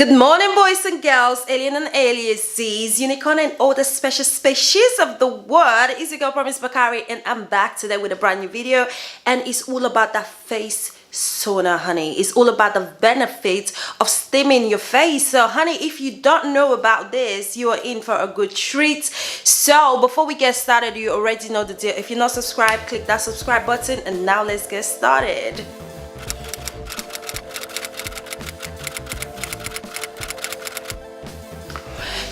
Good morning, boys and girls, alien and aliases, unicorn and all the special species of the world. It's your girl Promise Bakari, and I'm back today with a brand new video, and it's all about that face sauna, honey. It's all about the benefits of steaming your face. So honey, if you don't know about this, you are in for a good treat. So before we get started, you already know the deal. If you're not subscribed, click that subscribe button, and now let's get started.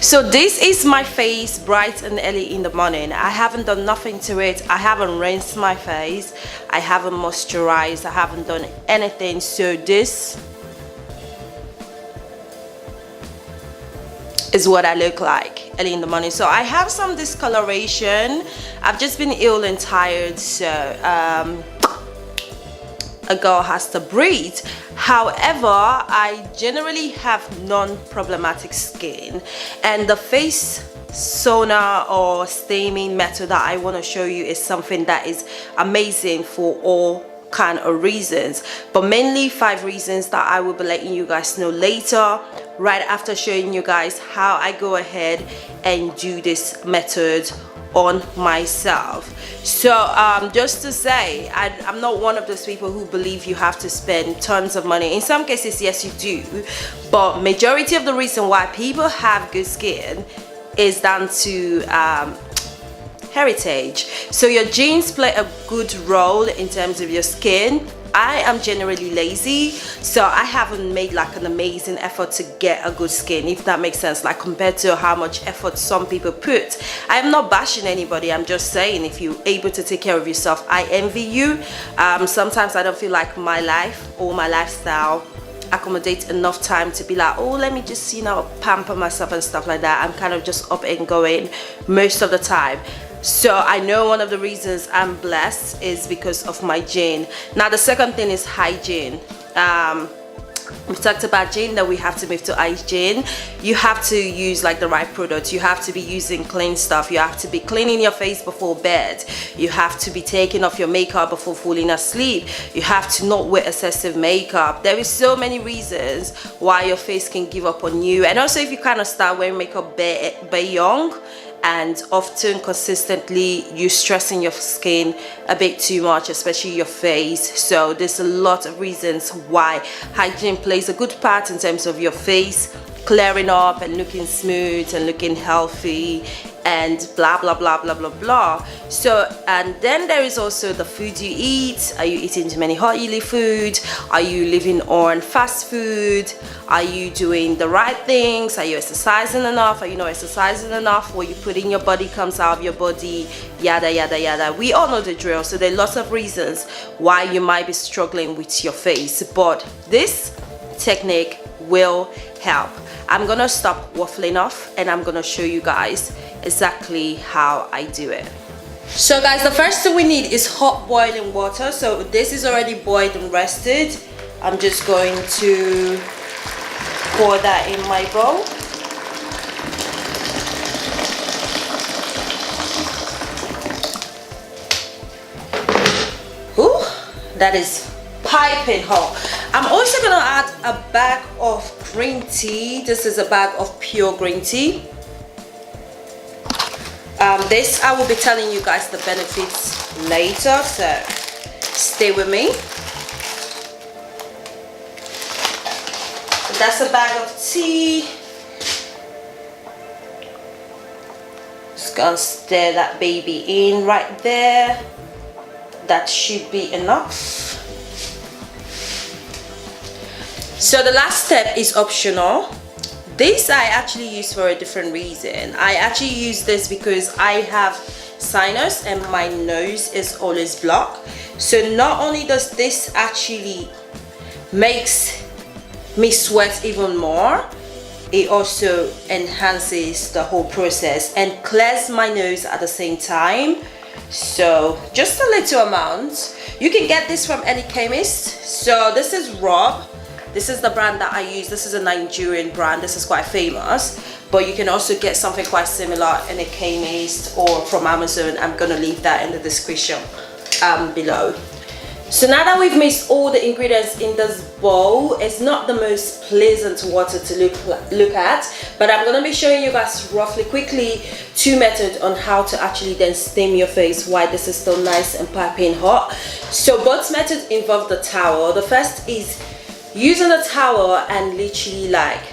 So this is my face bright and early in the morning. I haven't done nothing to it. I haven't rinsed my face. I haven't moisturized. I haven't done anything. So this is what I look like early in the morning. So I have some discoloration. I've just been ill and tired. So a girl has to breathe. However, I generally have non-problematic skin, and the face sauna or steaming method that I want to show you is something that is amazing for all kind of reasons, but mainly 5 reasons that I will be letting you guys know later, right after showing you guys how I go ahead and do this method on myself. So just to say, I'm not one of those people who believe you have to spend tons of money. In some cases, yes, you do, but majority of the reason why people have good skin is down to heritage. So your genes play a good role in terms of your skin. I am generally lazy, so I haven't made like an amazing effort to get a good skin, if that makes sense, like compared to how much effort some people put. I am not bashing anybody. I'm just saying, if you're able to take care of yourself, I envy you. Sometimes I don't feel like my life or my lifestyle accommodate enough time to be like, oh, let me just, you know, pamper myself and stuff like that. I'm kind of just up and going most of the time. So I know one of the reasons I'm blessed is because of my gene. Now the second thing is hygiene. We've talked about hygiene, that we have to move to hygiene. You have to use like the right products. You have to be using clean stuff. You have to be cleaning your face before bed. You have to be taking off your makeup before falling asleep. You have to not wear excessive makeup. There is so many reasons why your face can give up on you. And also, if you kind of start wearing makeup very young, and often consistently you stressing your skin a bit too much, especially your face. So there's a lot of reasons why hygiene plays a good part in terms of your face clearing up and looking smooth and looking healthy and blah blah blah blah blah blah. So, and then there is also the food you eat. Are you eating too many oily food? Are you living on fast food? Are you doing the right things? Are you exercising enough? Are you not exercising enough? What you put in your body comes out of your body, yada yada yada. We all know the drill. So there are lots of reasons why you might be struggling with your face, but this technique will help. I'm gonna stop waffling off and I'm gonna show you guys exactly how I do it. So guys, the first thing we need is hot boiling water. So this is already boiled and rested. I'm just going to pour that in my bowl. Ooh, that is piping hot. I'm also gonna add a bag of green tea. This is a bag of pure green tea. This I will be telling you guys the benefits later, so stay with me. So that's a bag of tea. Just gonna stir that baby in right there. That should be enough. So the last step is optional. This I actually use for a different reason. I actually use this because I have sinus and my nose is always blocked. So not only does this actually makes me sweat even more, it also enhances the whole process and clears my nose at the same time. So just a little amount. You can get this from any chemist. So this is Rob. This is the brand that I use. This is a Nigerian brand. This is quite famous, but you can also get something quite similar in a chemist or from Amazon. I'm gonna leave that in the description below. So now that we've mixed all the ingredients in this bowl, it's not the most pleasant water to look at, but I'm going to be showing you guys roughly quickly 2 methods on how to actually then steam your face while this is still nice and piping hot. So both methods involve the towel. The first is using a towel and literally like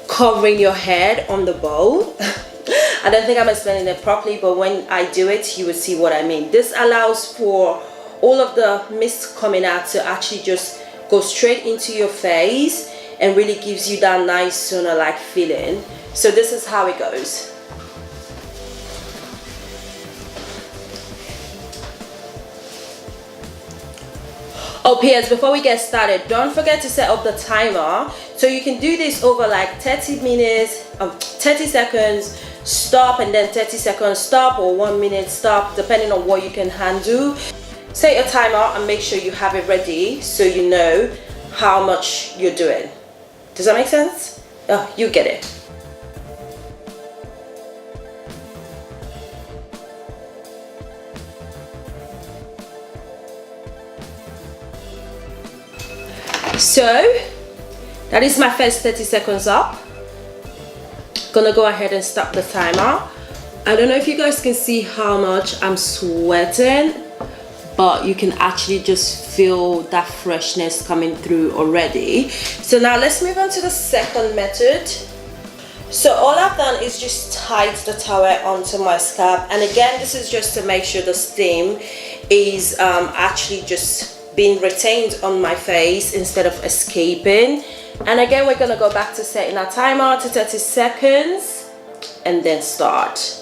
covering your head on the bowl. I don't think I'm explaining it properly, but when I do it, you will see what I mean. This allows for all of the mist coming out to actually just go straight into your face and really gives you that nice sauna like feeling. So this is how it goes. Oh, P.S. before we get started, don't forget to set up the timer. So you can do this over like 30 minutes, 30 seconds, stop, and then 30 seconds stop, or 1 minute stop, depending on what you can handle. Set your timer and make sure you have it ready so you know how much you're doing. Does that make sense? Oh, you get it. So that is my first 30 seconds up. Gonna go ahead and stop the timer. I don't know if you guys can see how much I'm sweating, but you can actually just feel that freshness coming through already. So now let's move on to the second method. So all I've done is just tied the towel onto my scalp, and again this is just to make sure the steam is actually just being retained on my face instead of escaping. And again we're gonna go back to setting our timer to 30 seconds and then start.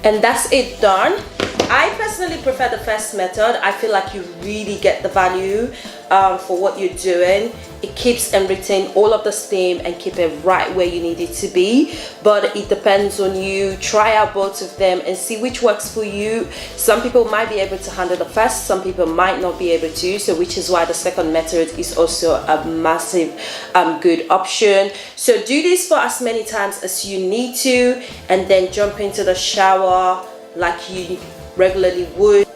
And that's it done. I personally prefer the first method. I feel like you really get the value for what you're doing. It keeps and retain all of the steam and keep it right where you need it to be, but it depends on you. Try out both of them and see which works for you. Some people might be able to handle the first, some people might not be able to, so which is why the second method is also a massive good option. So do this for as many times as you need to, and then jump into the shower like you regularly would.